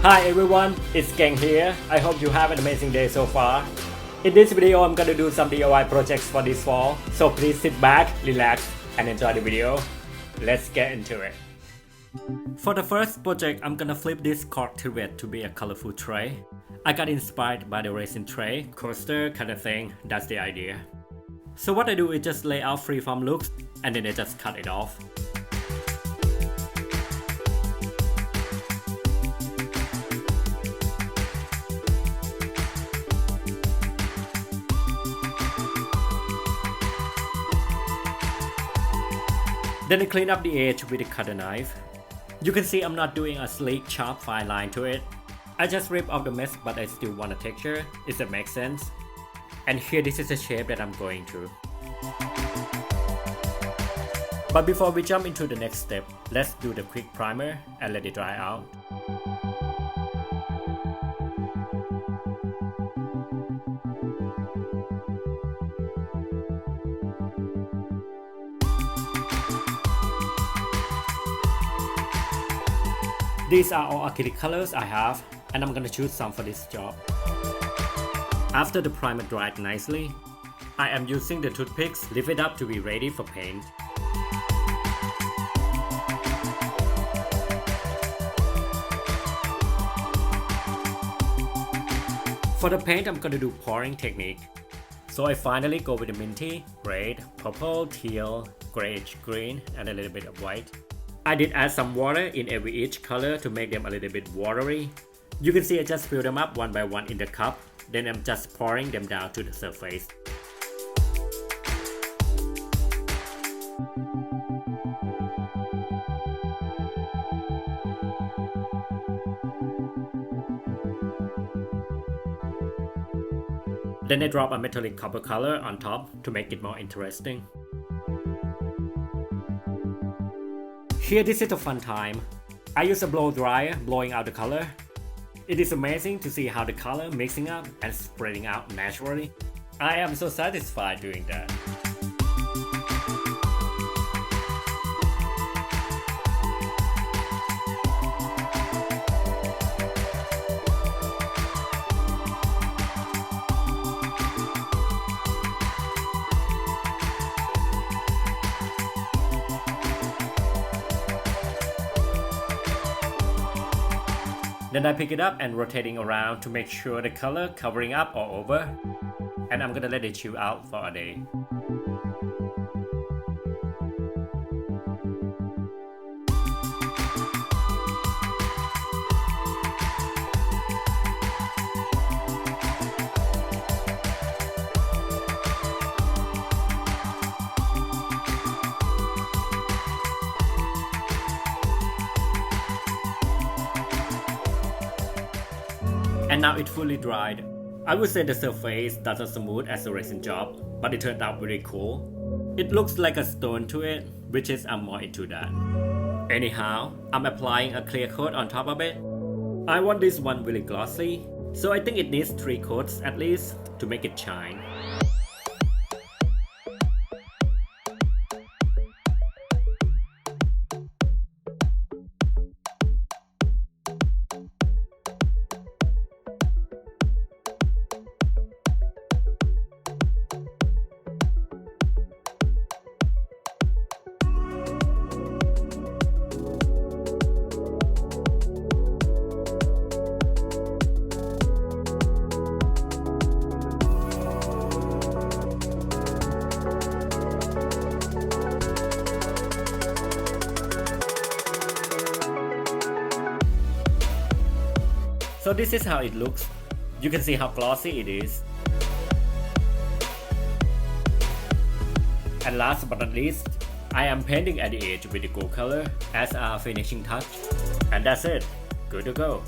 Hi everyone, it's Geng here. I hope you have an amazing day so far. In this video, I'm gonna do some DIY projects for this fall, so please sit back, relax, and enjoy the video. Let's get into it. For the first project, I'm gonna flip this Cork Tray to be a colorful tray. I got inspired by the resin tray, coaster kind of thing, that's the idea. So what I do is just lay out freeform looks, and then I just cut it off. Then I clean up the edge with a cutter knife. You can see I'm not doing a sleek, sharp, fine line to it. I just rip off the mess, but I still want a texture, if that makes sense. And here, this is the shape that I'm going to. But before we jump into the next step, let's do the quick primer and let it dry out. These are all acrylic colors I have, and I'm gonna choose some for this job. After the primer dried nicely, I am using the toothpicks, lift it up to be ready for paint. For the paint, I'm gonna do pouring technique. So I finally go with the minty, red, purple, teal, grayish green, and a little bit of white. I did add some water in each color to make them a little bit watery. You can see I just fill them up one by one in the cup, then I'm just pouring them down to the surface. Then I drop a metallic copper color on top to make it more interesting. Here, this is a fun time. I use a blow dryer blowing out the color. It is amazing to see how the color mixing up and spreading out naturally. I am so satisfied doing that. Then I pick it up and rotating around to make sure the color covering up all over. And I'm gonna let it chill out for a day. And now it's fully dried. I would say the surface doesn't smooth as a resin job, but it turned out really cool. It looks like a stone to it, which is I'm more into that. Anyhow, I'm applying a clear coat on top of it. I want this one really glossy, so I think it needs 3 coats at least to make it shine. So this is how it looks. You can see how glossy it is. And last but not least, I am painting at the edge with the gold color as a finishing touch. And that's it. Good to go.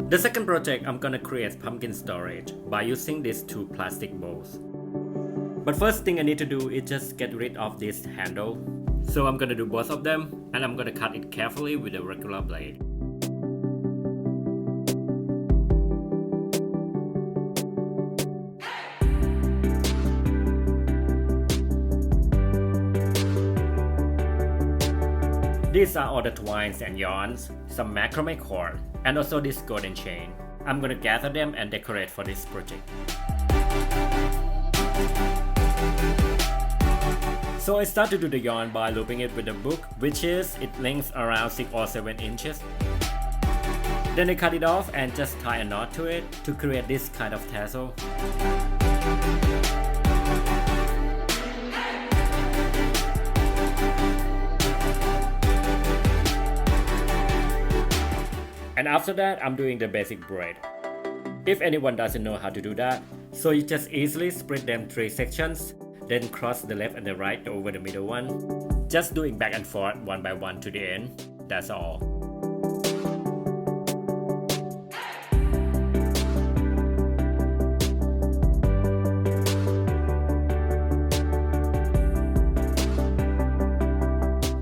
The second project, I'm gonna create pumpkin storage by using these two plastic bowls. But first thing I need to do is just get rid of this handle. So I'm gonna do both of them, and I'm gonna cut it carefully with a regular blade. These are all the twines and yarns, some macrame cord, and also this golden chain. I'm gonna gather them and decorate for this project. So I start to do the yarn by looping it with a book, which is its length around 6 or 7 inches. Then I cut it off and just tie a knot to it to create this kind of tassel. And after that, I'm doing the basic braid. If anyone doesn't know how to do that, so you just easily split them 3 sections, then cross the left and the right over the middle one. Just doing back and forth one by one to the end, that's all.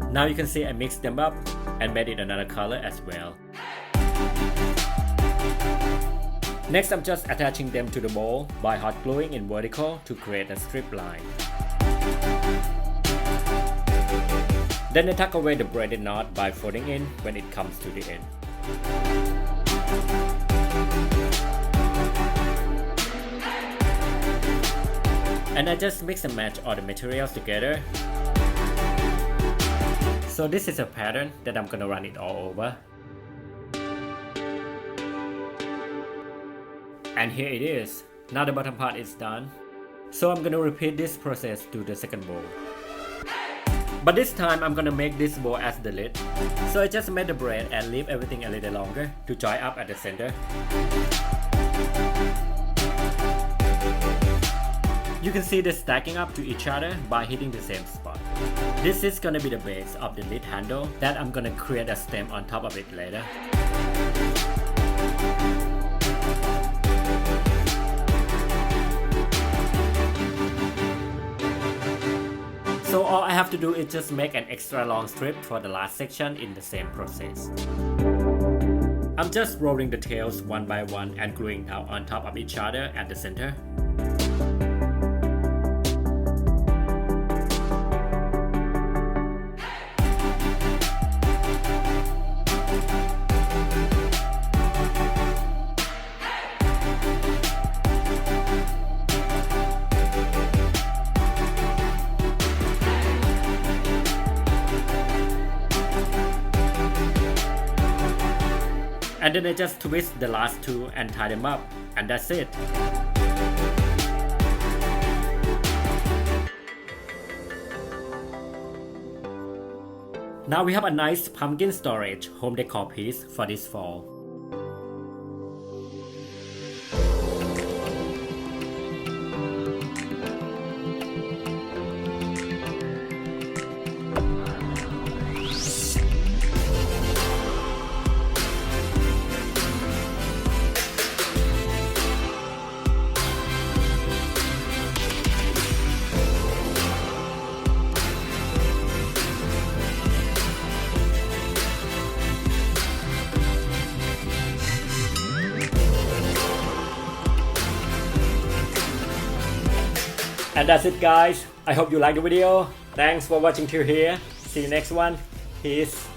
Now you can see I mixed them up and made it another color as well. Next, I'm just attaching them to the bowl by hot gluing in vertical to create a strip line. Then I tuck away the braided knot by folding in when it comes to the end. And I just mix and match all the materials together. So this is a pattern that I'm gonna run it all over. And here it is. Now the bottom part is done. So I'm gonna repeat this process to the second bowl. But this time I'm gonna make this bowl as the lid. So I just made the braid and leave everything a little longer to join up at the center. You can see the stacking up to each other by hitting the same spot. This is gonna be the base of the lid handle that I'm gonna create a stem on top of it later. So all I have to do is just make an extra long strip for the last section in the same process. I'm just rolling the tails one by one and gluing down on top of each other at the center. And then I just twist the last two and tie them up, and that's it. Now we have a nice pumpkin storage home decor piece for this fall. And that's it guys, I hope you liked the video. Thanks for watching till here. See you next one. Peace.